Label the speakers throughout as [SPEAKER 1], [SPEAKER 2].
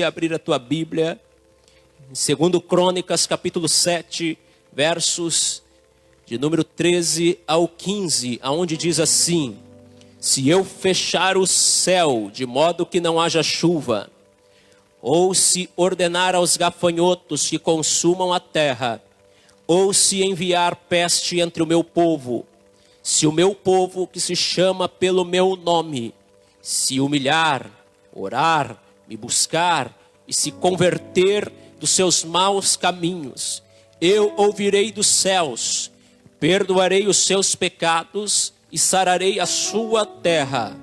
[SPEAKER 1] Abrir a tua Bíblia em 2 Crônicas, capítulo 7, versos de número 13 ao 15, aonde diz assim: se eu fechar o céu de modo que não haja chuva, ou se ordenar aos gafanhotos que consumam a terra, ou se enviar peste entre o meu povo, se o meu povo que se chama pelo meu nome se humilhar, orar, me buscar e se converter dos seus maus caminhos, eu ouvirei dos céus, perdoarei os seus pecados e sararei a sua terra.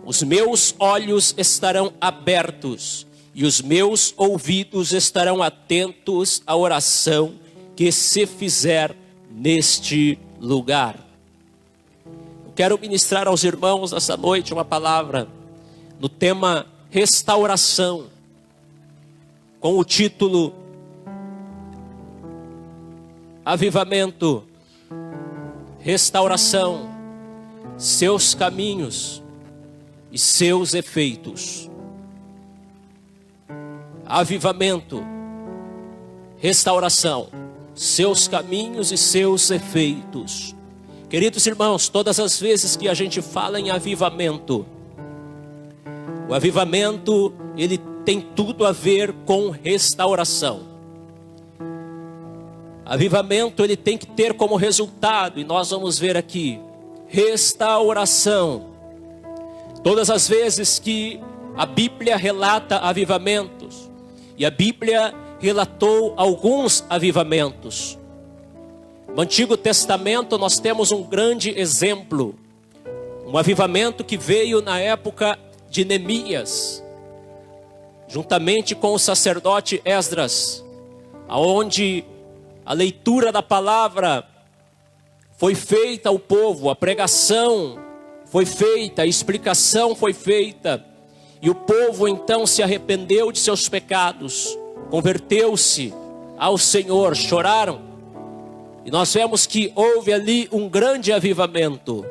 [SPEAKER 1] Os meus olhos estarão abertos e os meus ouvidos estarão atentos à oração que se fizer neste lugar. Eu quero ministrar aos irmãos essa noite uma palavra no tema restauração, com o título Avivamento, restauração, seus caminhos e seus efeitos. Avivamento, restauração, seus caminhos e seus efeitos. Queridos irmãos, todas as vezes que a gente fala em avivamento, o avivamento, ele tem tudo a ver com restauração. Avivamento, ele tem que ter como resultado, e nós vamos ver aqui, restauração. Todas as vezes que a Bíblia relata avivamentos, e a Bíblia relatou alguns avivamentos. No Antigo Testamento nós temos um grande exemplo, um avivamento que veio na época de Neemias, juntamente com o sacerdote Esdras, aonde a leitura da palavra foi feita ao povo, a pregação foi feita, a explicação foi feita, e o povo então se arrependeu de seus pecados, converteu-se ao Senhor, choraram, e nós vemos que houve ali um grande avivamento.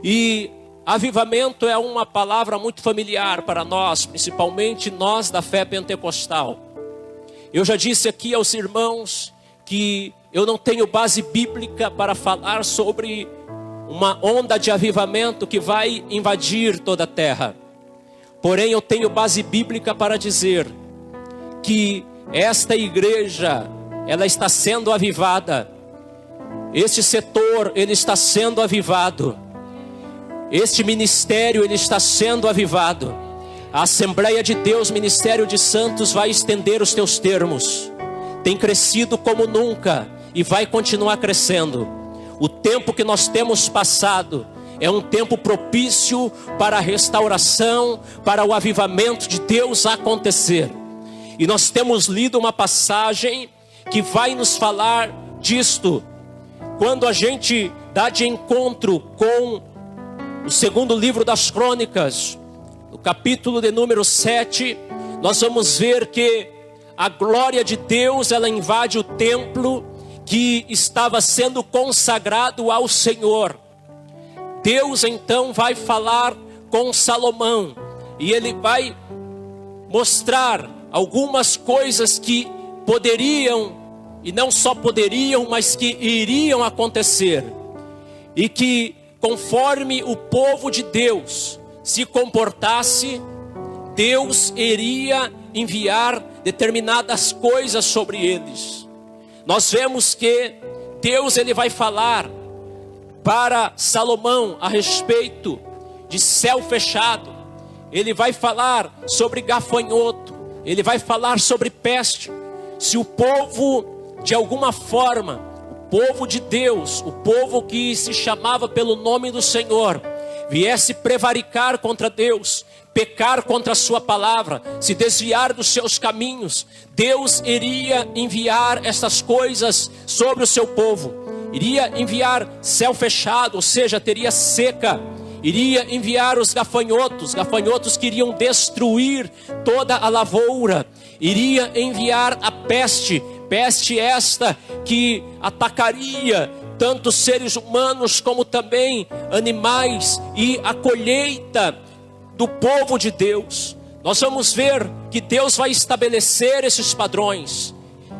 [SPEAKER 1] E avivamento é uma palavra muito familiar para nós, principalmente nós da fé pentecostal. Eu já disse aqui aos irmãos que eu não tenho base bíblica para falar sobre uma onda de avivamento que vai invadir toda a terra. Porém, eu tenho base bíblica para dizer que esta igreja, ela está sendo avivada. Este setor, ele está sendo avivado. Este ministério, ele está sendo avivado. A Assembleia de Deus, Ministério de Santos, vai estender os teus termos. Tem crescido como nunca e vai continuar crescendo. O tempo que nós temos passado é um tempo propício para a restauração, para o avivamento de Deus acontecer. E nós temos lido uma passagem que vai nos falar disto. Quando a gente dá de encontro com o segundo livro das Crônicas, no capítulo de número 7, nós vamos ver que a glória de Deus, ela invade o templo que estava sendo consagrado ao Senhor. Deus então vai falar com Salomão, e ele vai mostrar algumas coisas que poderiam, e não só poderiam, mas que iriam acontecer, e que conforme o povo de Deus se comportasse, Deus iria enviar determinadas coisas sobre eles. Nós vemos que Deus, ele vai falar para Salomão a respeito de céu fechado. Ele vai falar sobre gafanhoto. Ele vai falar sobre peste. Se o povo, de alguma forma, o povo de Deus, o povo que se chamava pelo nome do Senhor, viesse prevaricar contra Deus, pecar contra a sua palavra, se desviar dos seus caminhos, Deus iria enviar essas coisas sobre o seu povo. Iria enviar céu fechado, ou seja, teria seca. Iria enviar os gafanhotos que iriam destruir toda a lavoura. Iria enviar a peste esta que atacaria tanto seres humanos como também animais, e a colheita do povo de Deus nós vamos ver que Deus vai estabelecer esses padrões.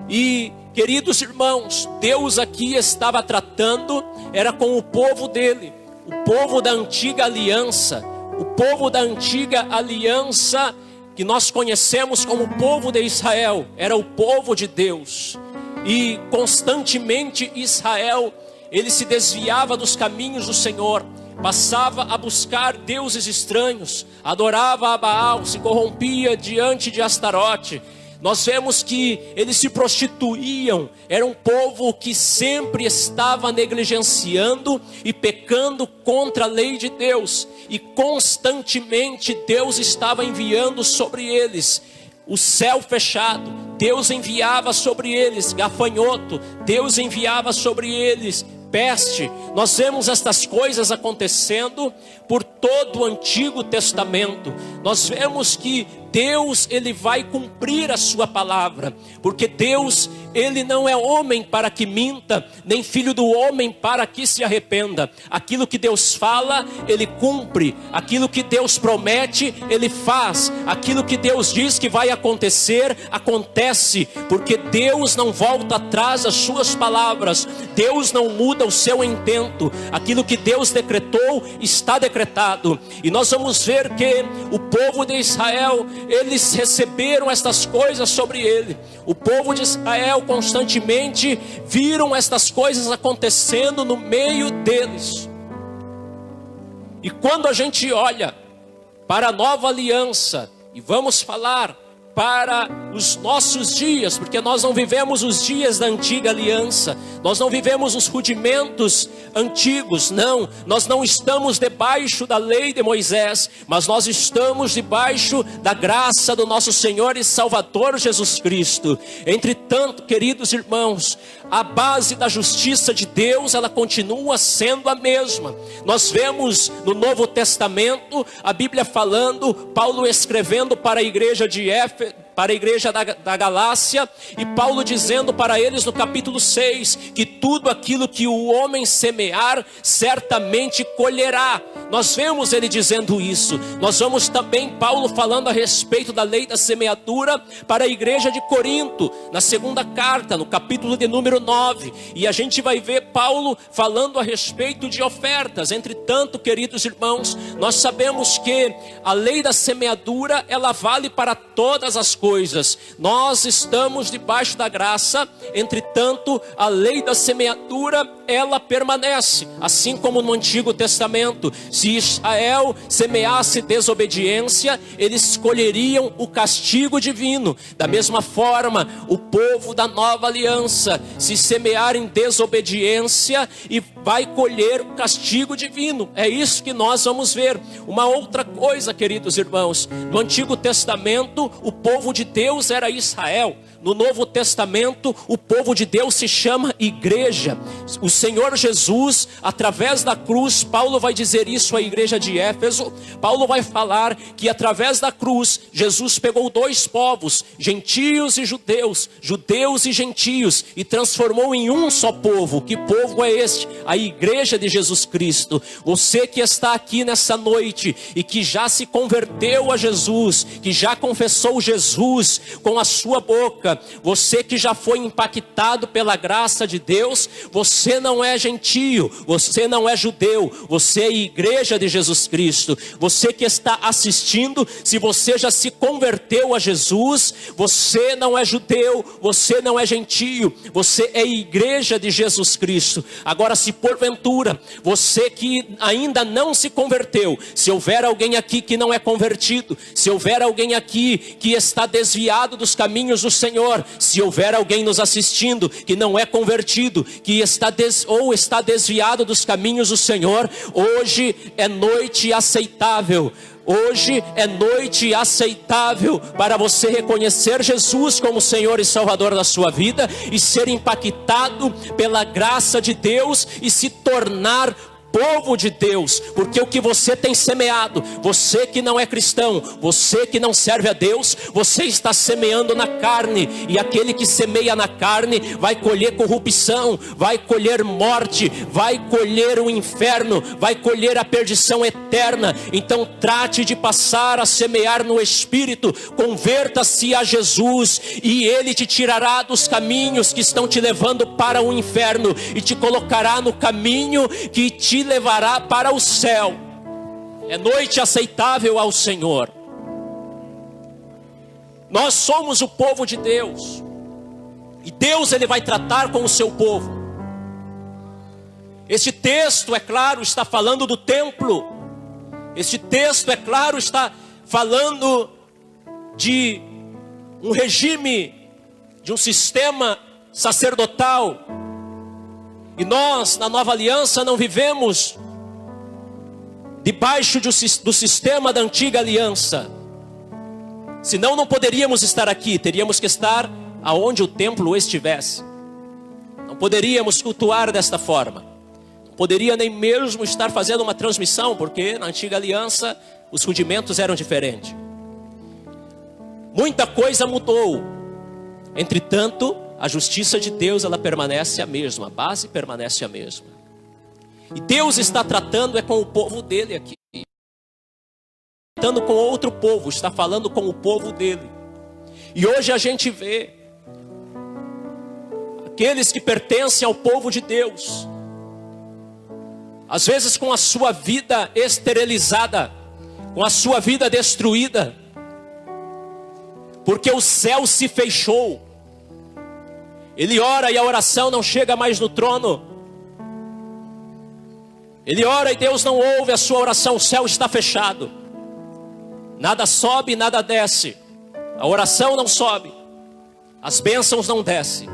[SPEAKER 1] E, queridos irmãos, Deus aqui estava tratando, era com o povo dele, o povo da antiga aliança, o povo da antiga aliança que nós conhecemos como o povo de Israel, era o povo de Deus. E constantemente Israel, ele se desviava dos caminhos do Senhor, passava a buscar deuses estranhos, adorava a Baal, se corrompia diante de Astarote. Nós vemos que eles se prostituíam, era um povo que sempre estava negligenciando e pecando contra a lei de Deus. E constantemente Deus estava enviando sobre eles o céu fechado, Deus enviava sobre eles gafanhoto, Deus enviava sobre eles peste. Nós vemos estas coisas acontecendo por todo o Antigo Testamento. Nós vemos que Deus, ele vai cumprir a sua palavra, porque Deus, ele não é homem para que minta, nem filho do homem para que se arrependa. Aquilo que Deus fala, ele cumpre. Aquilo que Deus promete, ele faz. Aquilo que Deus diz que vai acontecer, acontece, porque Deus não volta atrás das suas palavras. Deus não muda o seu intento. Aquilo que Deus decretou, está decretado. E nós vamos ver que o povo de Israel, eles receberam estas coisas sobre ele. O povo de Israel constantemente viram estas coisas acontecendo no meio deles. E quando a gente olha para a nova aliança, e vamos falar para os nossos dias, porque nós não vivemos os dias da antiga aliança, nós não vivemos os rudimentos antigos, não, nós não estamos debaixo da lei de Moisés, mas nós estamos debaixo da graça do nosso Senhor e Salvador Jesus Cristo. Entretanto, queridos irmãos, a base da justiça de Deus, ela continua sendo a mesma. Nós vemos no Novo Testamento, a Bíblia falando, Paulo escrevendo para a igreja de Éfeso, para a igreja da Galácia, e Paulo dizendo para eles no capítulo 6, que tudo aquilo que o homem semear, certamente colherá. Nós vemos ele dizendo isso. Nós vamos também Paulo falando a respeito da lei da semeadura para a igreja de Corinto, na segunda carta, no capítulo de número 9, e a gente vai ver Paulo falando a respeito de ofertas. Entretanto, queridos irmãos, nós sabemos que a lei da semeadura, ela vale para todas as coisas. Nós estamos debaixo da graça, entretanto, a lei da semeadura, ela permanece, assim como no Antigo Testamento. Se Israel semeasse desobediência, eles colheriam o castigo divino. Da mesma forma, o povo da nova aliança, se semear em desobediência, e vai colher o castigo divino. É isso que nós vamos ver. Uma outra coisa, queridos irmãos, no Antigo Testamento, o povo de Deus era Israel. No Novo Testamento, o povo de Deus se chama igreja. O Senhor Jesus, através da cruz, Paulo vai dizer isso à igreja de Éfeso. Paulo vai falar que através da cruz, Jesus pegou dois povos, gentios e judeus, judeus e gentios, e transformou em um só povo. Que povo é este? A igreja de Jesus Cristo. Você que está aqui nessa noite e que já se converteu a Jesus, que já confessou Jesus com a sua boca, você que já foi impactado pela graça de Deus, você não é gentio, você não é judeu, você é igreja de Jesus Cristo. Você que está assistindo, se você já se converteu a Jesus, você não é judeu, você não é gentio, você é igreja de Jesus Cristo. Agora, se porventura você que ainda não se converteu, se houver alguém aqui que não é convertido, se houver alguém aqui que está desviado dos caminhos do Senhor, se houver alguém nos assistindo que não é convertido, que está desviado dos caminhos do Senhor, hoje é noite aceitável. Hoje é noite aceitável para você reconhecer Jesus como Senhor e Salvador da sua vida e ser impactado pela graça de Deus e se tornar povo de Deus, porque o que você tem semeado, você que não é cristão, você que não serve a Deus, você está semeando na carne, e aquele que semeia na carne vai colher corrupção, vai colher morte, vai colher o inferno, vai colher a perdição eterna. Então trate de passar a semear no Espírito, converta-se a Jesus, e Ele te tirará dos caminhos que estão te levando para o inferno, e te colocará no caminho que te levará para o céu. É noite aceitável ao Senhor. Nós somos o povo de Deus, e Deus Ele vai tratar com o seu povo. Este texto, é claro, está falando do templo. Este texto, é claro, está falando de um regime, de um sistema sacerdotal. E nós, na nova aliança, não vivemos debaixo do sistema da antiga aliança. Senão não poderíamos estar aqui, teríamos que estar aonde o templo estivesse. Não poderíamos cultuar desta forma. Não poderia nem mesmo estar fazendo uma transmissão, porque na antiga aliança os rudimentos eram diferentes. Muita coisa mudou. Entretanto, a justiça de Deus, ela permanece a mesma, a base permanece a mesma. E Deus está tratando com o povo dele aqui. Tratando com outro povo, está falando com o povo dele. E hoje a gente vê aqueles que pertencem ao povo de Deus, às vezes com a sua vida esterilizada, com a sua vida destruída, porque o céu se fechou. Ele ora e a oração não chega mais no trono. Ele ora e Deus não ouve a sua oração, o céu está fechado. Nada sobe, nada desce. A oração não sobe, as bênçãos não descem.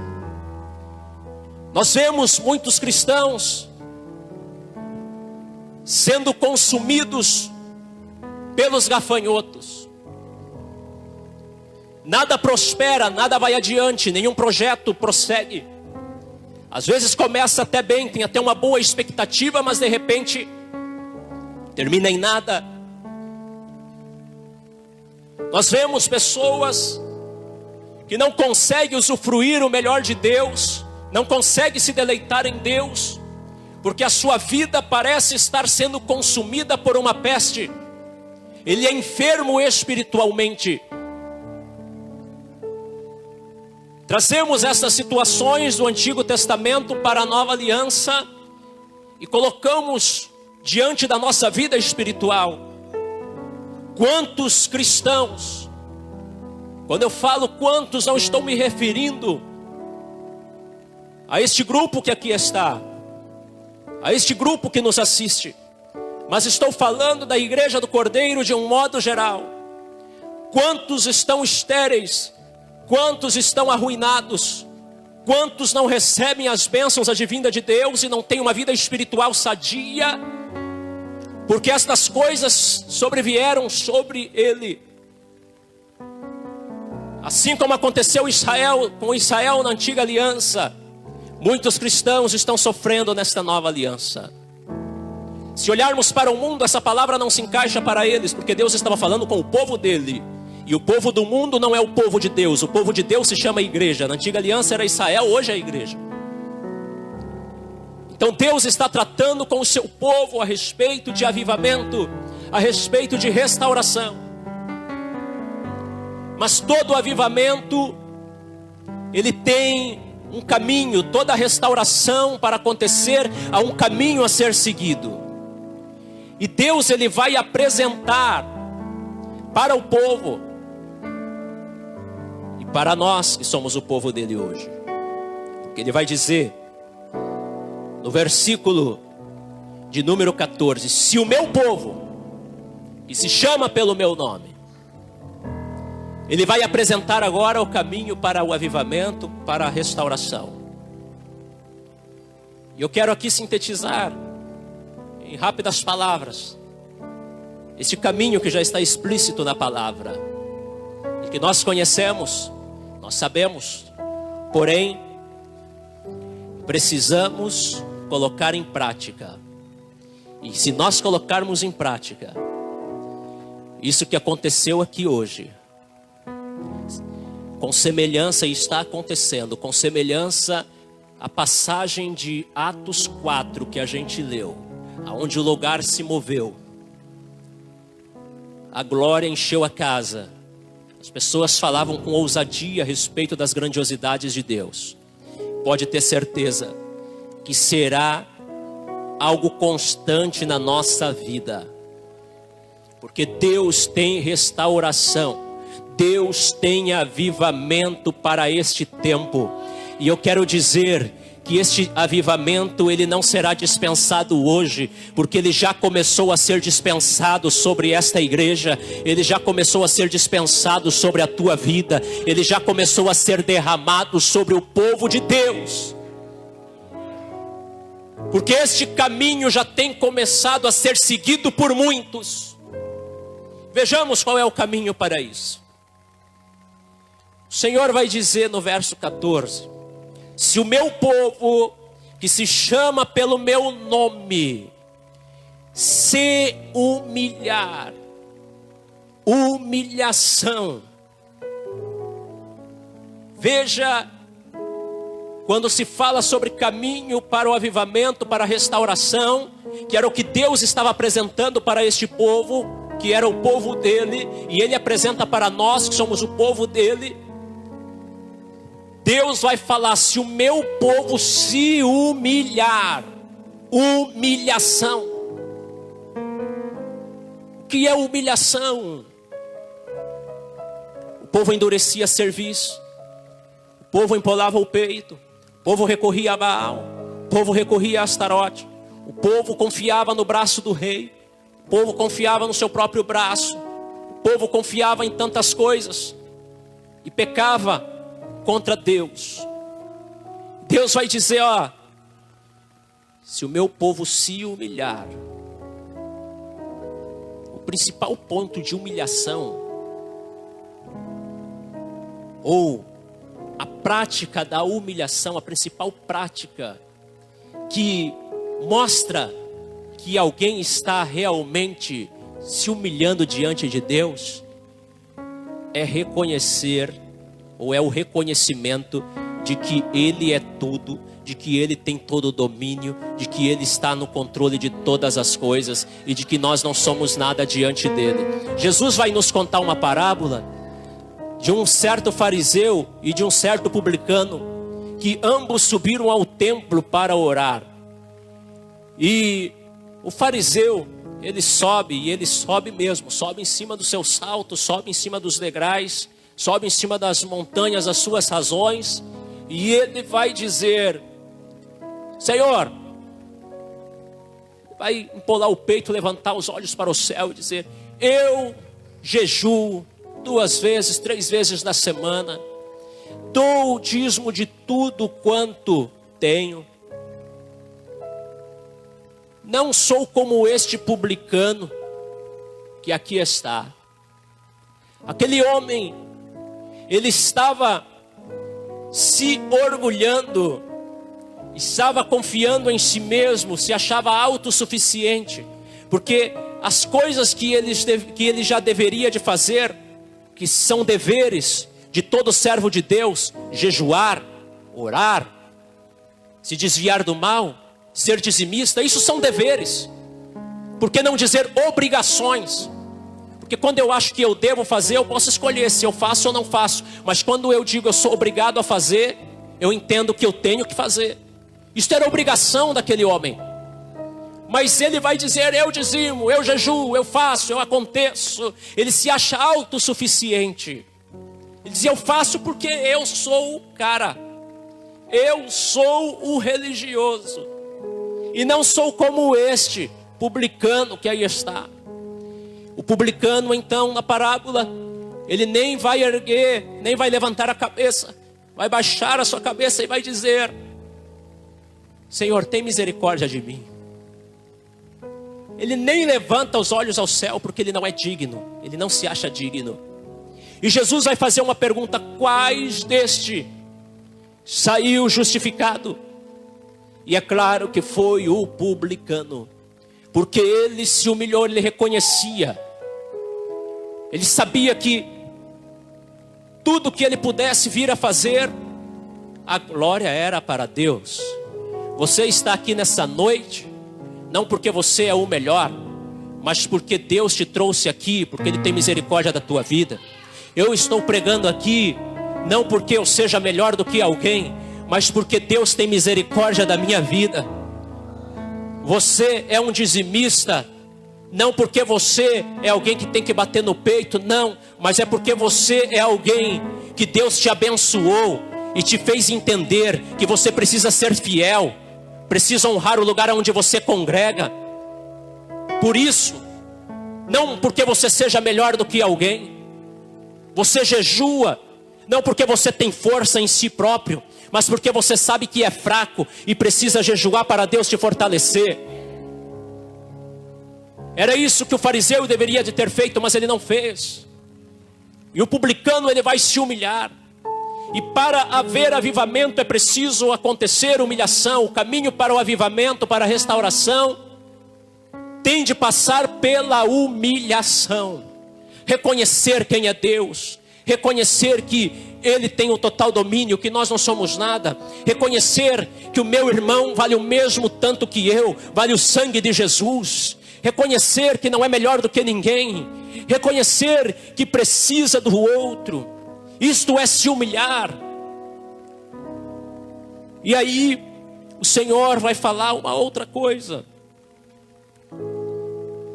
[SPEAKER 1] Nós vemos muitos cristãos sendo consumidos pelos gafanhotos. Nada prospera, nada vai adiante, nenhum projeto prossegue. Às vezes começa até bem, tem até uma boa expectativa, mas de repente termina em nada. Nós vemos pessoas que não conseguem usufruir o melhor de Deus, não conseguem se deleitar em Deus, porque a sua vida parece estar sendo consumida por uma peste. Ele é enfermo espiritualmente. Trazemos essas situações do Antigo Testamento para a Nova Aliança e colocamos diante da nossa vida espiritual. Quantos cristãos, quando eu falo quantos, não estou me referindo a este grupo que aqui está, a este grupo que nos assiste, mas estou falando da Igreja do Cordeiro de um modo geral. Quantos estão estéreis? Quantos estão arruinados? Quantos não recebem as bênçãos advindas de Deus e não têm uma vida espiritual sadia? Porque estas coisas sobrevieram sobre ele. Assim como aconteceu com Israel na antiga aliança, muitos cristãos estão sofrendo nesta nova aliança. Se olharmos para o mundo, essa palavra não se encaixa para eles, porque Deus estava falando com o povo dele. E o povo do mundo não é o povo de Deus. O povo de Deus se chama igreja. Na antiga aliança era Israel, hoje é a igreja. Então Deus está tratando com o seu povo a respeito de avivamento, a respeito de restauração. Mas todo avivamento, ele tem um caminho. Toda restauração para acontecer, há um caminho a ser seguido. E Deus, ele vai apresentar para o povo e para nós que somos o povo dele hoje. Porque ele vai dizer no versículo de número 14: se o meu povo, que se chama pelo meu nome, ele vai apresentar agora o caminho para o avivamento, para a restauração. E eu quero aqui sintetizar em rápidas palavras esse caminho que já está explícito na palavra e que nós conhecemos, nós sabemos, porém precisamos colocar em prática. E se nós colocarmos em prática isso que aconteceu aqui hoje, com semelhança, e está acontecendo, com semelhança à passagem de Atos 4 que a gente leu, aonde o lugar se moveu, a glória encheu a casa, as pessoas falavam com ousadia a respeito das grandiosidades de Deus. Pode ter certeza que será algo constante na nossa vida, porque Deus tem restauração, Deus tem avivamento para este tempo. E eu quero dizer que este avivamento, ele não será dispensado hoje, porque ele já começou a ser dispensado sobre esta igreja, ele já começou a ser dispensado sobre a tua vida, ele já começou a ser derramado sobre o povo de Deus. Porque este caminho já tem começado a ser seguido por muitos. Vejamos qual é o caminho para isso. O Senhor vai dizer no verso 14: se o meu povo, que se chama pelo meu nome, se humilhar, humilhação. Veja, quando se fala sobre caminho para o avivamento, para a restauração, que era o que Deus estava apresentando para este povo, que era o povo dele, e ele apresenta para nós que somos o povo dele. Deus vai falar: se o meu povo se humilhar, humilhação. O que é humilhação? O povo endurecia serviço, o povo empolava o peito, o povo recorria a Baal, o povo recorria a Astarote, o povo confiava no braço do rei, o povo confiava no seu próprio braço, o povo confiava em tantas coisas e pecava contra Deus. Deus vai dizer: ó, se o meu povo se humilhar. O principal ponto de humilhação, ou a prática da humilhação, a principal prática que mostra que alguém está realmente se humilhando diante de Deus, é reconhecer, ou é o reconhecimento de que Ele é tudo, de que Ele tem todo o domínio, de que Ele está no controle de todas as coisas e de que nós não somos nada diante dEle. Jesus vai nos contar uma parábola de um certo fariseu e de um certo publicano, que ambos subiram ao templo para orar. E o fariseu, ele sobe, e ele sobe mesmo, sobe em cima do seu salto, sobe em cima dos degraus, sobe em cima das montanhas as suas razões, e ele vai dizer: Senhor, vai empolar o peito, levantar os olhos para o céu e dizer: eu jejuo 2 vezes, 3 vezes na semana, dou o dízimo de tudo quanto tenho. Não sou como este publicano que aqui está. Aquele homem, ele estava se orgulhando, estava confiando em si mesmo, se achava autossuficiente, porque as coisas que ele já deveria de fazer, que são deveres de todo servo de Deus: jejuar, orar, se desviar do mal, ser dizimista, isso são deveres. Por que não dizer obrigações? Porque quando eu acho que eu devo fazer, eu posso escolher se eu faço ou não faço. Mas quando eu digo eu sou obrigado a fazer, eu entendo que eu tenho que fazer. Isso era obrigação daquele homem. Mas ele vai dizer: eu dizimo, eu jejuo, eu faço, eu aconteço. Ele se acha autossuficiente. Ele diz: eu faço porque eu sou o cara, eu sou o religioso, e não sou como este publicano que aí está. O publicano, então, na parábola, ele nem vai erguer, nem vai levantar a cabeça, vai baixar a sua cabeça e vai dizer: Senhor, tem misericórdia de mim. Ele nem levanta os olhos ao céu, porque ele não é digno, ele não se acha digno. E Jesus vai fazer uma pergunta: quais deste saiu justificado? E é claro que foi o publicano, porque ele se humilhou, ele reconhecia. Ele sabia que tudo que ele pudesse vir a fazer, a glória era para Deus. Você está aqui nessa noite, não porque você é o melhor, mas porque Deus te trouxe aqui, porque Ele tem misericórdia da tua vida. Eu estou pregando aqui, não porque eu seja melhor do que alguém, mas porque Deus tem misericórdia da minha vida. Você é um dizimista, não porque você é alguém que tem que bater no peito, não, mas é porque você é alguém que Deus te abençoou e te fez entender que você precisa ser fiel, precisa honrar o lugar onde você congrega. Por isso, não porque você seja melhor do que alguém, você jejua, não porque você tem força em si próprio, mas porque você sabe que é fraco e precisa jejuar para Deus te fortalecer. Era isso que o fariseu deveria de ter feito, mas ele não fez. E o publicano, ele vai se humilhar. E para haver avivamento é preciso acontecer humilhação. O caminho para o avivamento, para a restauração, tem de passar pela humilhação. Reconhecer quem é Deus, reconhecer que Ele tem o total domínio, que nós não somos nada, reconhecer que o meu irmão vale o mesmo tanto que eu, vale o sangue de Jesus, reconhecer que não é melhor do que ninguém, reconhecer que precisa do outro. Isto é se humilhar. E aí o Senhor vai falar uma outra coisa,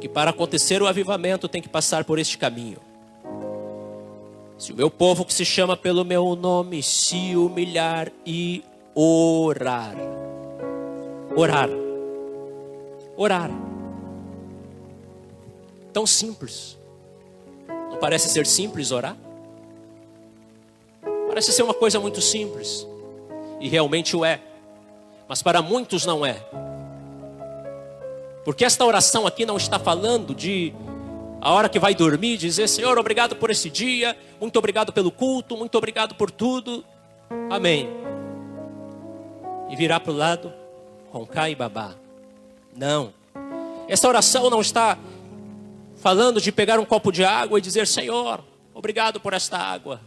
[SPEAKER 1] que para acontecer o avivamento tem que passar por este caminho. Se o meu povo que se chama pelo meu nome se humilhar e orar. Orar. Tão simples. Não parece ser simples orar? Parece ser uma coisa muito simples. E realmente o é. Mas para muitos não é. Porque esta oração aqui não está falando de a hora que vai dormir, dizer: Senhor, obrigado por esse dia, muito obrigado pelo culto, muito obrigado por tudo, amém. E virar para o lado, roncar e babar. Não. Essa oração não está falando de pegar um copo de água e dizer: Senhor, obrigado por esta água.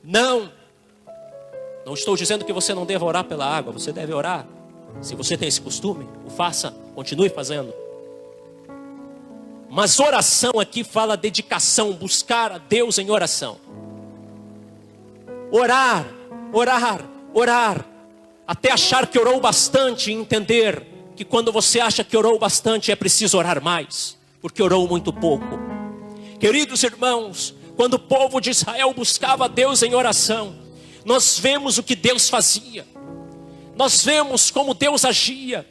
[SPEAKER 1] Não. Não estou dizendo que você não deva orar pela água, você deve orar. Se você tem esse costume, o faça, continue fazendo. Mas oração aqui fala dedicação, buscar a Deus em oração. Orar, até achar que orou bastante e entender que quando você acha que orou bastante é preciso orar mais, porque orou muito pouco. Queridos irmãos, quando o povo de Israel buscava a Deus em oração, nós vemos o que Deus fazia. Nós vemos como Deus agia.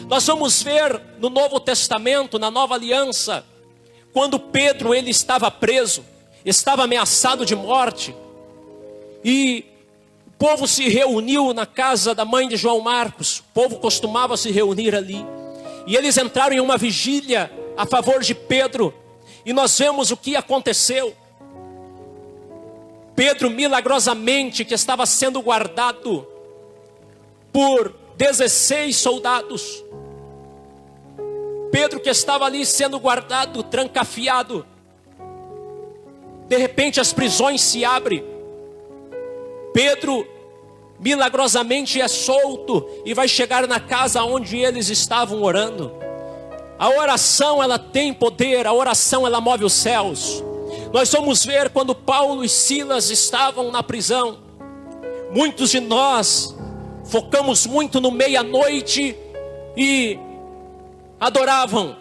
[SPEAKER 1] Nós vamos ver no Novo Testamento, na Nova Aliança, quando Pedro ele estava preso, estava ameaçado de morte, e o povo se reuniu na casa da mãe de João Marcos. O povo costumava se reunir ali, e eles entraram em uma vigília a favor de Pedro, e nós vemos o que aconteceu. Pedro milagrosamente, que estava sendo guardado por 16 soldados, Pedro que estava ali sendo guardado, trancafiado, de repente as prisões se abrem, Pedro milagrosamente é solto e vai chegar na casa onde eles estavam orando. A oração ela tem poder, a oração ela move os céus. Nós vamos ver quando Paulo e Silas estavam na prisão, muitos de nós focamos muito no meia-noite e adoravam,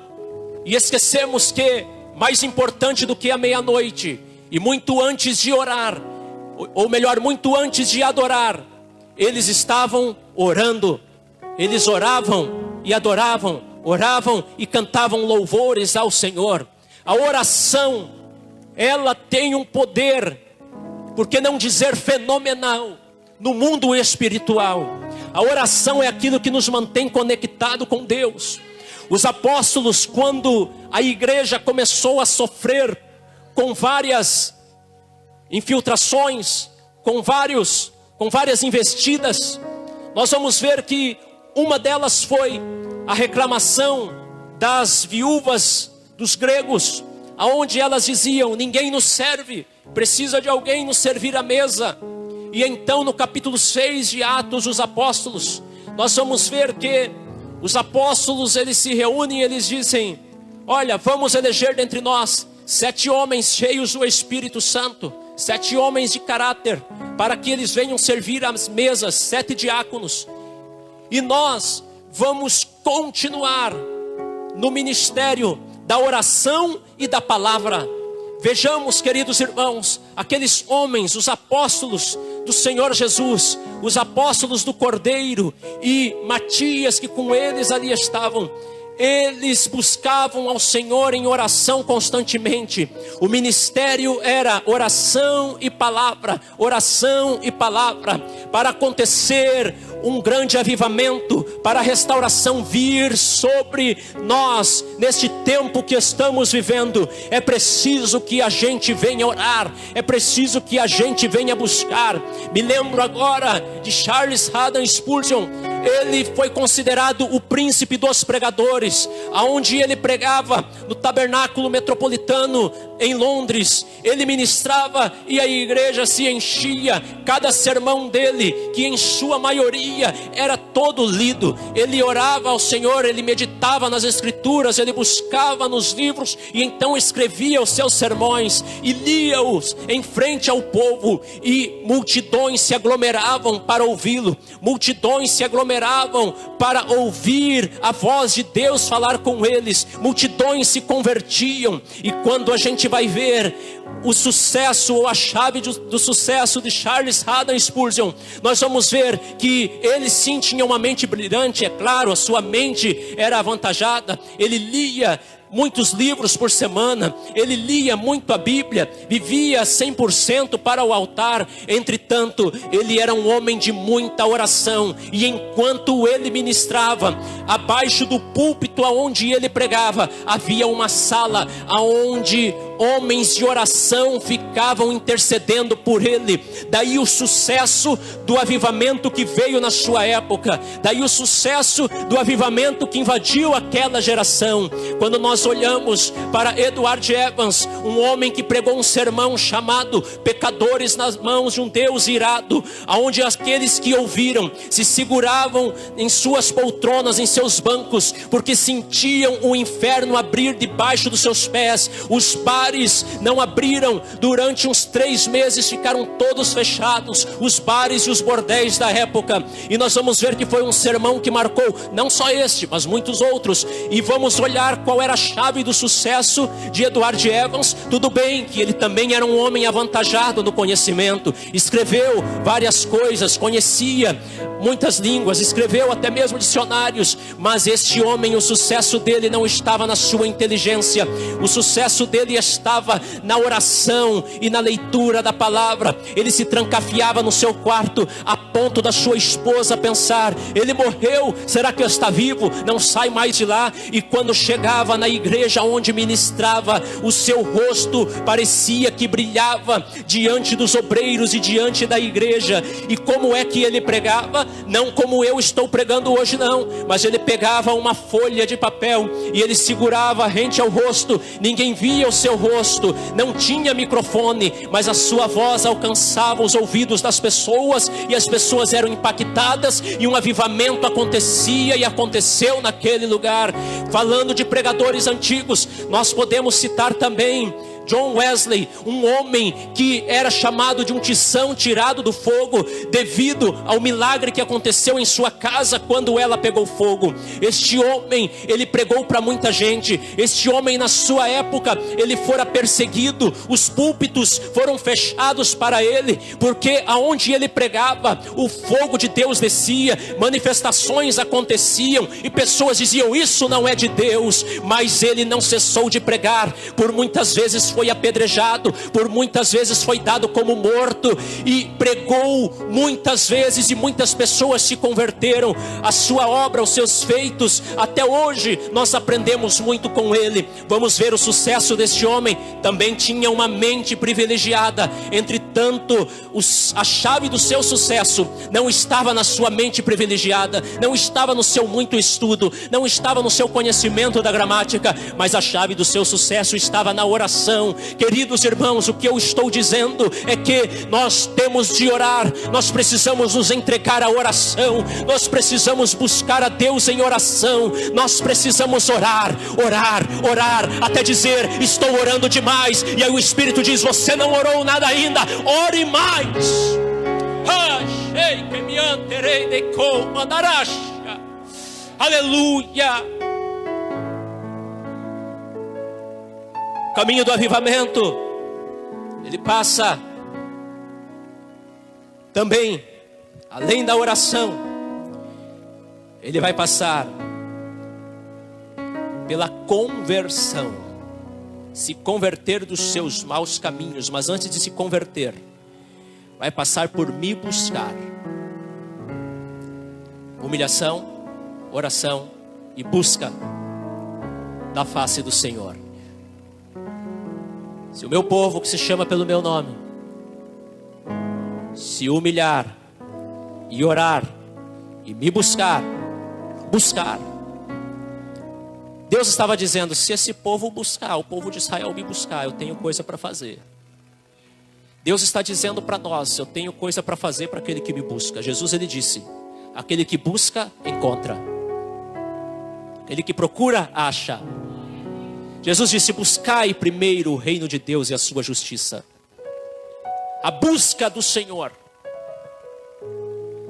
[SPEAKER 1] e esquecemos que mais importante do que a meia-noite, e muito antes de orar, ou melhor, muito antes de adorar, eles estavam orando. Eles oravam e adoravam, oravam e cantavam louvores ao Senhor. A oração, ela tem um poder, por que não dizer fenomenal, no mundo espiritual. A oração é aquilo que nos mantém conectado com Deus. Os apóstolos, quando a igreja começou a sofrer com várias infiltrações, com várias investidas, nós vamos ver que uma delas foi a reclamação das viúvas dos gregos, aonde elas diziam: ninguém nos serve, precisa de alguém nos servir à mesa. E então no capítulo 6 de Atos dos Apóstolos, nós vamos ver que os apóstolos, eles se reúnem e eles dizem: olha, vamos eleger dentre nós 7 homens cheios do Espírito Santo, 7 homens de caráter, para que eles venham servir às mesas, 7 diáconos. E nós vamos continuar no ministério da oração e da palavra. Vejamos, queridos irmãos, aqueles homens, os apóstolos do Senhor Jesus, os apóstolos do Cordeiro e Matias, que com eles ali estavam. Eles buscavam ao Senhor em oração constantemente. O ministério era oração e palavra, para acontecer um grande avivamento, para a restauração vir sobre nós neste tempo que estamos vivendo. É preciso que a gente venha orar, é preciso que a gente venha buscar. Me lembro agora de Charles Haddon Spurgeon. Ele foi considerado o príncipe dos pregadores, aonde ele pregava no tabernáculo metropolitano em Londres. Ele ministrava e a igreja se enchia. Cada sermão dele, que em sua maioria era todo lido, ele orava ao Senhor, ele meditava nas escrituras, ele buscava nos livros e então escrevia os seus sermões e lia-os em frente ao povo, e multidões se aglomeravam para ouvi-lo, multidões se aglomeravam para ouvir a voz de Deus falar com eles, multidões se convertiam. E quando a gente vai ver o sucesso, ou a chave do sucesso de Charles Haddon Spurgeon, nós vamos ver que ele sim tinha uma mente brilhante. É claro, a sua mente era avantajada. Ele lia muitos livros por semana, ele lia muito a Bíblia, vivia 100% para o altar. Entretanto, ele era um homem de muita oração, e enquanto ele ministrava, abaixo do púlpito aonde ele pregava, havia uma sala aonde homens de oração ficavam intercedendo por ele. Daí o sucesso do avivamento que veio na sua época, daí o sucesso do avivamento que invadiu aquela geração. Quando nós olhamos para Edward Evans, um homem que pregou um sermão chamado Pecadores nas Mãos de um Deus Irado, aonde aqueles que ouviram se seguravam em suas poltronas, em seus bancos, porque sentiam o inferno abrir debaixo dos seus pés. Os bares não abriram durante uns 3 meses, ficaram todos fechados, os bares e os bordéis da época. E nós vamos ver que foi um sermão que marcou não só este, mas muitos outros. E vamos olhar qual era a chave do sucesso de Edward Evans. Tudo bem que ele também era um homem avantajado no conhecimento, escreveu várias coisas, conhecia muitas línguas, escreveu até mesmo dicionários, mas este homem, o sucesso dele não estava na sua inteligência, o sucesso dele estava na oração e na leitura da palavra. Ele se trancafiava no seu quarto a ponto da sua esposa pensar: ele morreu, será que está vivo? Não sai mais de lá. E quando chegava na igreja onde ministrava, o seu rosto parecia que brilhava diante dos obreiros e diante da igreja. E como é que ele pregava? Não como eu estou pregando hoje não, mas ele pegava uma folha de papel e ele segurava rente ao rosto. Ninguém via o seu rosto, não tinha microfone, mas a sua voz alcançava os ouvidos das pessoas, e as pessoas eram impactadas, e um avivamento acontecia, e aconteceu naquele lugar. Falando de pregadores antigos, nós podemos citar também John Wesley, um homem que era chamado de um tição tirado do fogo, devido ao milagre que aconteceu em sua casa quando ela pegou fogo. Este homem, ele pregou para muita gente. Este homem, na sua época, ele fora perseguido, os púlpitos foram fechados para ele, porque aonde ele pregava, o fogo de Deus descia, manifestações aconteciam, e pessoas diziam: isso não é de Deus. Mas ele não cessou de pregar. Por muitas vezes foi apedrejado, por muitas vezes foi dado como morto, e pregou muitas vezes, e muitas pessoas se converteram. A sua obra, os seus feitos, até hoje nós aprendemos muito com ele. Vamos ver o sucesso deste homem. Também tinha uma mente privilegiada. Entretanto, a chave do seu sucesso não estava na sua mente privilegiada, não estava no seu muito estudo, não estava no seu conhecimento da gramática, mas a chave do seu sucesso estava na oração. Queridos irmãos, o que eu estou dizendo é que nós temos de orar, nós precisamos nos entregar à oração, nós precisamos buscar a Deus em oração, nós precisamos orar, até dizer: estou orando demais. E aí o Espírito diz: você não orou nada ainda, ore mais. Aleluia. O caminho do avivamento, ele passa também, além da oração, ele vai passar pela conversão. Se converter dos seus maus caminhos, mas antes de se converter, vai passar por me buscar. Humilhação, oração e busca da face do Senhor. Se o meu povo, que se chama pelo meu nome, se humilhar e orar e me buscar, Deus estava dizendo: se esse povo buscar, o povo de Israel me buscar, eu tenho coisa para fazer. Deus está dizendo para nós: eu tenho coisa para fazer para aquele que me busca. Jesus, ele disse: aquele que busca, encontra. Aquele que procura, acha. Jesus disse: buscai primeiro o reino de Deus e a sua justiça. A busca do Senhor.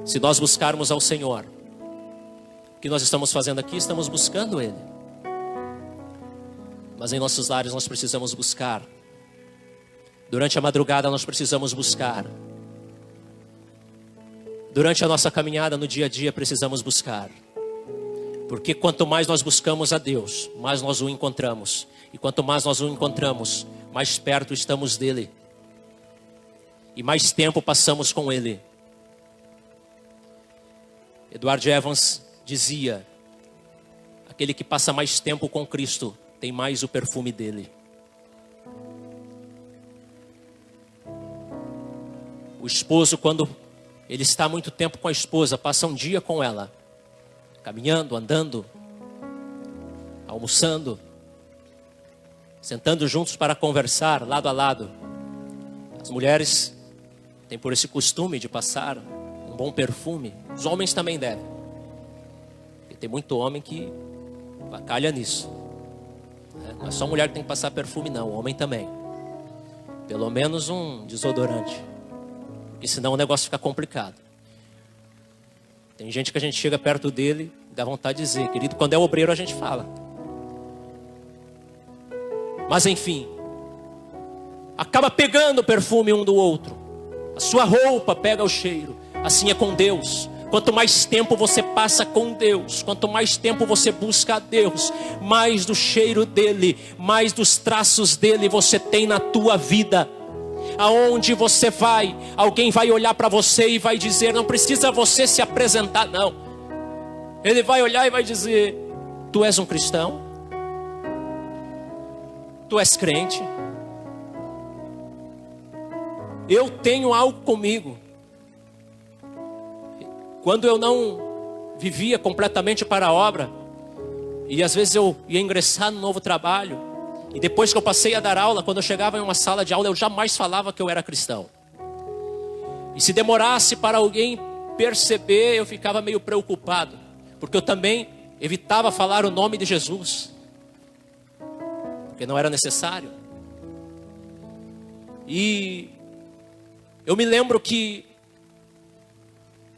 [SPEAKER 1] Se nós buscarmos ao Senhor, o que nós estamos fazendo aqui? Estamos buscando Ele. Mas em nossos lares nós precisamos buscar. Durante a madrugada nós precisamos buscar. Durante a nossa caminhada no dia a dia precisamos buscar. Porque quanto mais nós buscamos a Deus, mais nós o encontramos. E quanto mais nós o encontramos, mais perto estamos dele. E mais tempo passamos com ele. Edward Evans dizia: aquele que passa mais tempo com Cristo tem mais o perfume dele. O esposo, quando ele está muito tempo com a esposa, passa um dia com ela, caminhando, andando, almoçando, sentando juntos para conversar, lado a lado. As mulheres têm por esse costume de passar um bom perfume. Os homens também devem. E tem muito homem que bacalha nisso. Não é só mulher que tem que passar perfume, não. O homem também. Pelo menos um desodorante. Porque senão o negócio fica complicado. Tem gente que a gente chega perto dele e dá vontade de dizer: querido, quando é obreiro a gente fala. Mas enfim, acaba pegando o perfume um do outro. A sua roupa pega o cheiro. Assim é com Deus. Quanto mais tempo você passa com Deus, quanto mais tempo você busca a Deus, mais do cheiro dele, mais dos traços dele você tem na tua vida. Aonde você vai, alguém vai olhar para você e vai dizer: não precisa você se apresentar, não. Ele vai olhar e vai dizer: tu és um cristão? Tu és crente? Eu tenho algo comigo. Quando eu não vivia completamente para a obra, e às vezes eu ia ingressar no novo trabalho, e depois que eu passei a dar aula, quando eu chegava em uma sala de aula, eu jamais falava que eu era cristão. E se demorasse para alguém perceber, eu ficava meio preocupado, porque eu também evitava falar o nome de Jesus, porque não era necessário. E eu me lembro que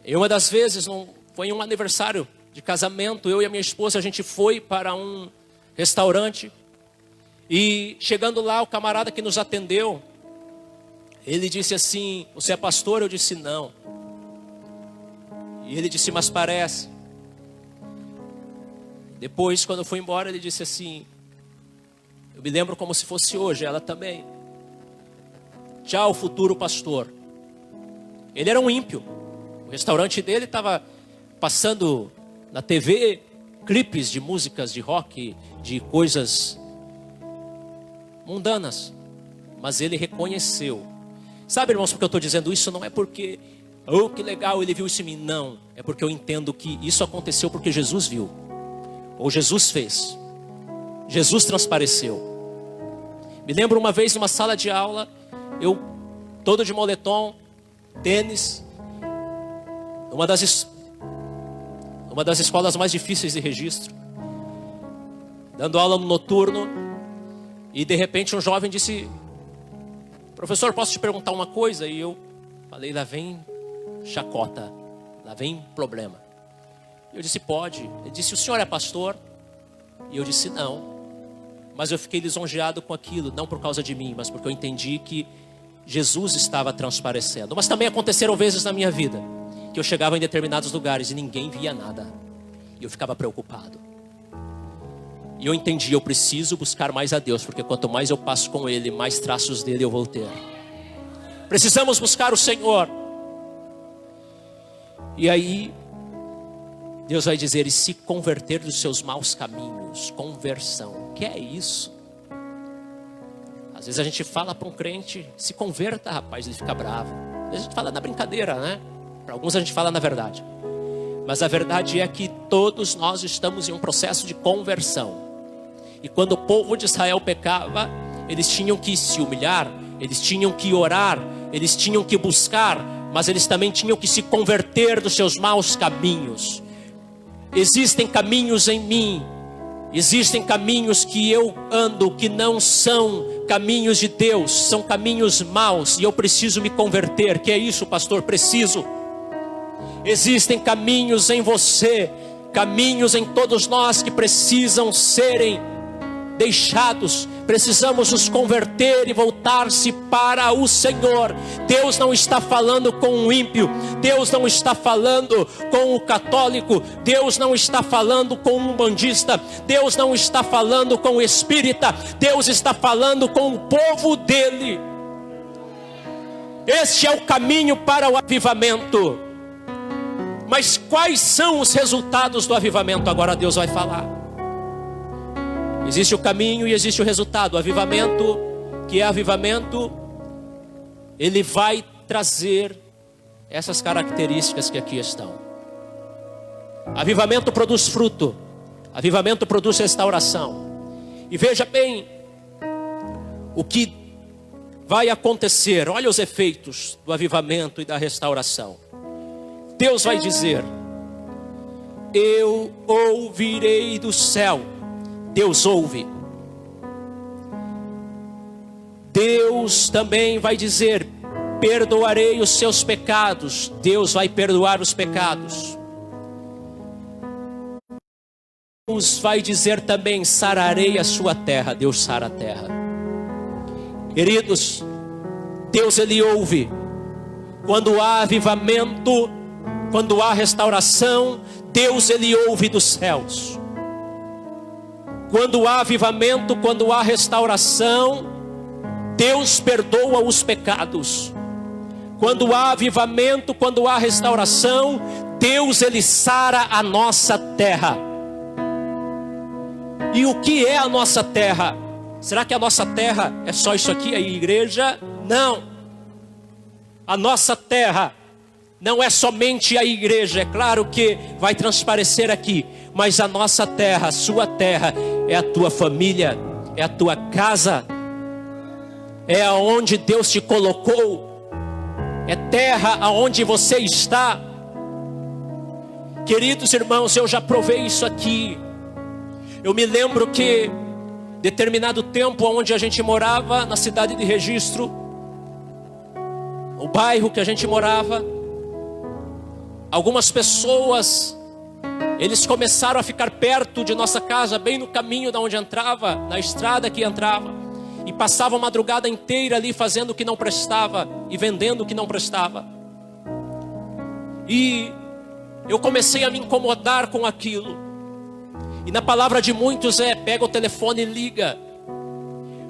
[SPEAKER 1] em uma das vezes, foi em um aniversário de casamento, eu e a minha esposa, a gente foi para um restaurante. E chegando lá, o camarada que nos atendeu, ele disse assim: você é pastor? Eu disse: não. E ele disse: mas parece. Depois, quando eu fui embora, ele disse assim: Eu me lembro como se fosse hoje, ela também. Tchau, futuro pastor. Ele era um ímpio. O restaurante dele estava passando na TV clipes de músicas de rock, de coisas mundanas. Mas ele reconheceu. Sabe, irmãos, porque eu estou dizendo isso? Não é porque, oh, que legal, ele viu isso em mim. Não, é porque eu entendo que isso aconteceu porque Jesus viu. Ou Jesus fez. Jesus transpareceu. Me lembro uma vez numa sala de aula, eu todo de moletom, tênis, uma das escolas mais difíceis de registro, dando aula no noturno, e de repente um jovem disse: professor, posso te perguntar uma coisa? E eu falei: lá vem chacota, lá vem problema. Eu disse: pode. Ele disse: o senhor é pastor? E eu disse: não. Mas eu fiquei lisonjeado com aquilo, não por causa de mim, mas porque eu entendi que Jesus estava transparecendo. Mas também aconteceram vezes na minha vida que eu chegava em determinados lugares e ninguém via nada. E eu ficava preocupado. E eu entendi, eu preciso buscar mais a Deus, porque quanto mais eu passo com Ele, mais traços dele eu vou ter. Precisamos buscar o Senhor. E aí Deus vai dizer: e se converter dos seus maus caminhos. Conversão, que é isso? Às vezes a gente fala para um crente: se converta, rapaz, ele fica bravo. Às vezes a gente fala na brincadeira, né? Para alguns a gente fala na verdade. Mas a verdade é que todos nós estamos em um processo de conversão. E quando o povo de Israel pecava, eles tinham que se humilhar, eles tinham que orar, eles tinham que buscar, mas eles também tinham que se converter dos seus maus caminhos. Existem caminhos em mim, existem caminhos que eu ando que não são caminhos de Deus, são caminhos maus, e eu preciso me converter. Que é isso, pastor? Preciso. Existem caminhos em você, caminhos em todos nós que precisam serem deixados. Precisamos nos converter e voltar-se para o Senhor. Deus não está falando com o ímpio, Deus não está falando com o católico, Deus não está falando com um bandista, Deus não está falando com o espírita, Deus está falando com o povo dele. Este é o caminho para o avivamento. Mas quais são os resultados do avivamento? Agora Deus vai falar. Existe o caminho e existe o resultado. O avivamento, que é avivamento, ele vai trazer essas características que aqui estão. Avivamento produz fruto. Avivamento produz restauração. E veja bem o que vai acontecer. Olha os efeitos do avivamento e da restauração. Deus vai dizer: eu ouvirei do céu. Deus ouve. Deus também vai dizer: perdoarei os seus pecados. Deus vai perdoar os pecados. Deus vai dizer também: sararei a sua terra. Deus sara a terra. Queridos, Deus ele ouve. Quando há avivamento, quando há restauração, Deus ele ouve dos céus. Quando há avivamento, quando há restauração, Deus perdoa os pecados. Quando há avivamento, quando há restauração, Deus ele sara a nossa terra. E o que é a nossa terra? Será que a nossa terra é só isso aqui, a igreja? Não. A nossa terra não é somente a igreja. É claro que vai transparecer aqui, mas a nossa terra, a sua terra, é a tua família, é a tua casa, é aonde Deus te colocou, é terra aonde você está. Queridos irmãos, eu já provei isso aqui. Eu me lembro que determinado tempo onde a gente morava, na cidade de Registro, o bairro que a gente morava, algumas pessoas, eles começaram a ficar perto de nossa casa, bem no caminho de onde entrava, na estrada que entrava, e passavam a madrugada inteira ali fazendo o que não prestava e vendendo o que não prestava. E eu comecei a me incomodar com aquilo. E na palavra de muitos é: pega o telefone e liga.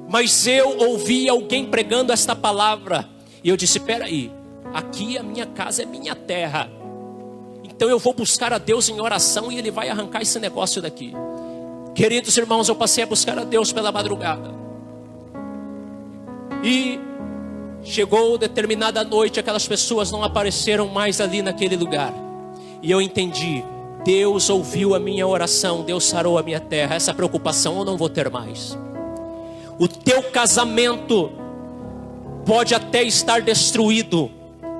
[SPEAKER 1] Mas eu ouvi alguém pregando esta palavra, e eu disse: espera aí, aqui a minha casa é minha terra, então eu vou buscar a Deus em oração e Ele vai arrancar esse negócio daqui. Queridos irmãos, eu passei a buscar a Deus pela madrugada, e chegou determinada noite, aquelas pessoas não apareceram mais ali naquele lugar, e eu entendi: Deus ouviu a minha oração, Deus sarou a minha terra. Essa preocupação eu não vou ter mais. O teu casamento pode até estar destruído,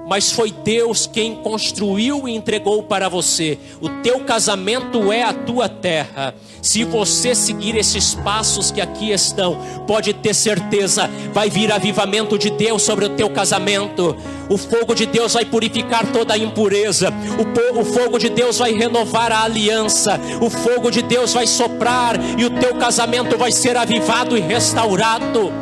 [SPEAKER 1] mas foi Deus quem construiu e entregou para você. O teu casamento é a tua terra. Se você seguir esses passos que aqui estão, pode ter certeza, vai vir avivamento de Deus sobre o teu casamento. O fogo de Deus vai purificar toda a impureza. O fogo de Deus vai renovar a aliança. O fogo de Deus vai soprar e o teu casamento vai ser avivado e restaurado.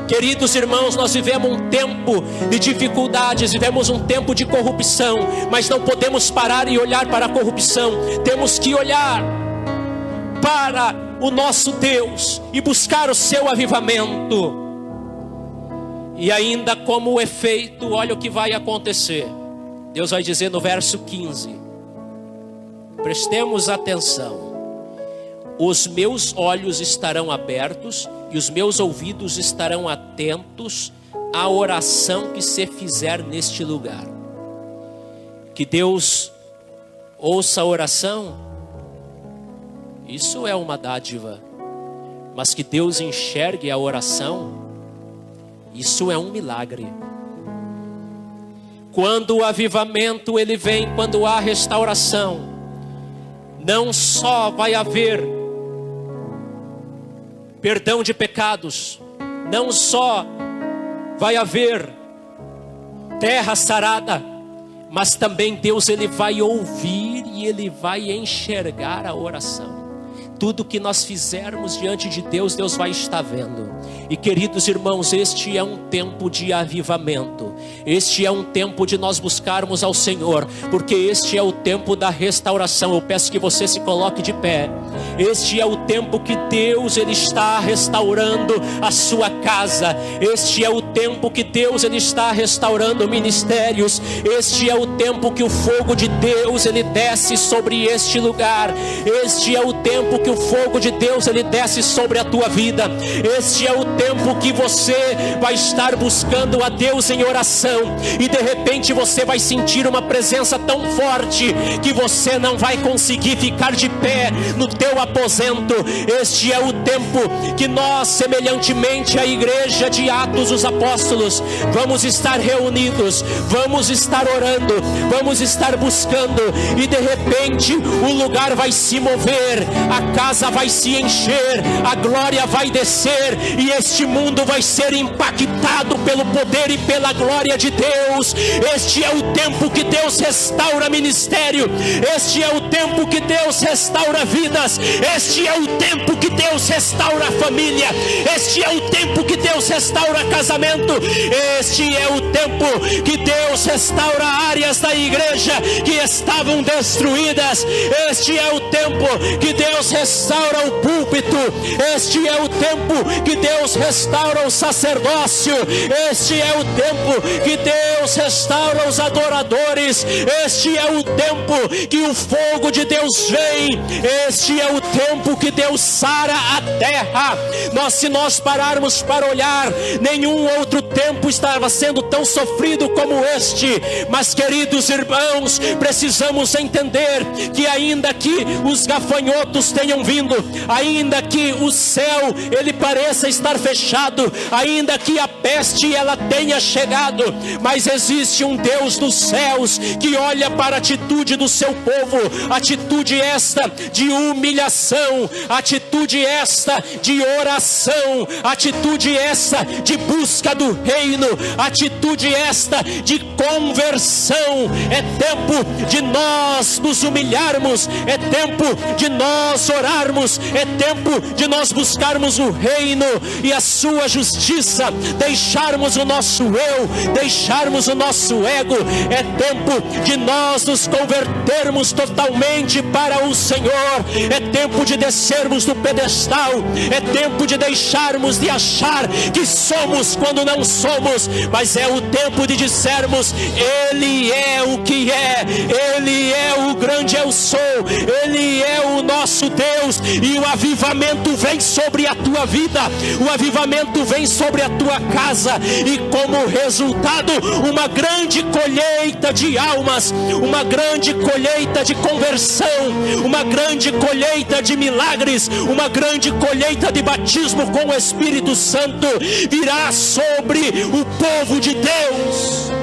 [SPEAKER 1] Queridos irmãos, nós vivemos um tempo de dificuldades, vivemos um tempo de corrupção, mas não podemos parar e olhar para a corrupção. Temos que olhar para o nosso Deus e buscar o seu avivamento. E ainda como efeito, olha o que vai acontecer. Deus vai dizer no verso 15, prestemos atenção: os meus olhos estarão abertos e os meus ouvidos estarão atentos à oração que se fizer neste lugar. Que Deus ouça a oração, isso é uma dádiva. Mas que Deus enxergue a oração, isso é um milagre. Quando o avivamento ele vem, quando há restauração, não só vai haver perdão de pecados, não só vai haver terra sarada, mas também Deus ele vai ouvir e ele vai enxergar a oração. Tudo que nós fizermos diante de Deus, Deus vai estar vendo. E queridos irmãos, este é um tempo de avivamento. Este é um tempo de nós buscarmos ao Senhor, porque este é o tempo da restauração. Eu peço que você se coloque de pé. Este é o tempo que Deus ele está restaurando a sua casa. Este é o tempo que Deus ele está restaurando ministérios. Este é o tempo que o fogo de Deus ele desce sobre este lugar. Este é o tempo que o fogo de Deus ele desce sobre a tua vida. Este é o tempo que você vai estar buscando a Deus em oração, e de repente você vai sentir uma presença tão forte que você não vai conseguir ficar de pé no teu aposento. Este é o tempo que nós, semelhantemente à igreja de Atos dos Apóstolos, vamos estar reunidos, vamos estar orando, vamos estar buscando, e de repente o lugar vai se mover, a casa vai se encher, a glória vai descer, e este mundo vai ser impactado pelo poder e pela glória de Deus. Este é o tempo que Deus restaura ministério. Este é o tempo que Deus restaura vidas. Este é o tempo que Deus restaura família. Este é o tempo que Deus restaura casamento. Este é o tempo que Deus restaura áreas da igreja que estavam destruídas. Este é o tempo que Deus restaura o púlpito. Este é o tempo que Deus restaura o sacerdócio. Este é o tempo que Deus restaura os adoradores. Este é o tempo que o fogo de Deus vem. Este é o tempo que Deus sara a terra. Se nós pararmos para olhar, nenhum outro tempo estava sendo tão sofrido como este. Mas queridos irmãos, precisamos entender que ainda que os gafanhotos tenham vindo, ainda que o céu ele pareça estar fechado, ainda que a peste ela tenha chegado, mas existe um Deus dos céus que olha para a atitude do seu povo, atitude esta de humilhação, atitude esta de oração, atitude esta de busca do reino, atitude esta de conversão. É tempo de nós nos humilharmos, é tempo de nós orarmos, é tempo de nós buscarmos o reino e a sua justiça, deixarmos o nosso eu, deixarmos o nosso ego. É tempo de nós nos convertermos totalmente para o Senhor. É tempo de descermos do pedestal pentecostal é tempo de deixarmos de achar que somos quando não somos, mas é o tempo de dizermos: Ele é o que é, Ele é o grande eu sou, Ele é o nosso Deus. E o avivamento vem sobre a tua vida, o avivamento vem sobre a tua casa, e como resultado, uma grande colheita de almas, uma grande colheita de conversão, uma grande colheita de milagres, uma grande colheita de batismo com o Espírito Santo virá sobre o povo de Deus.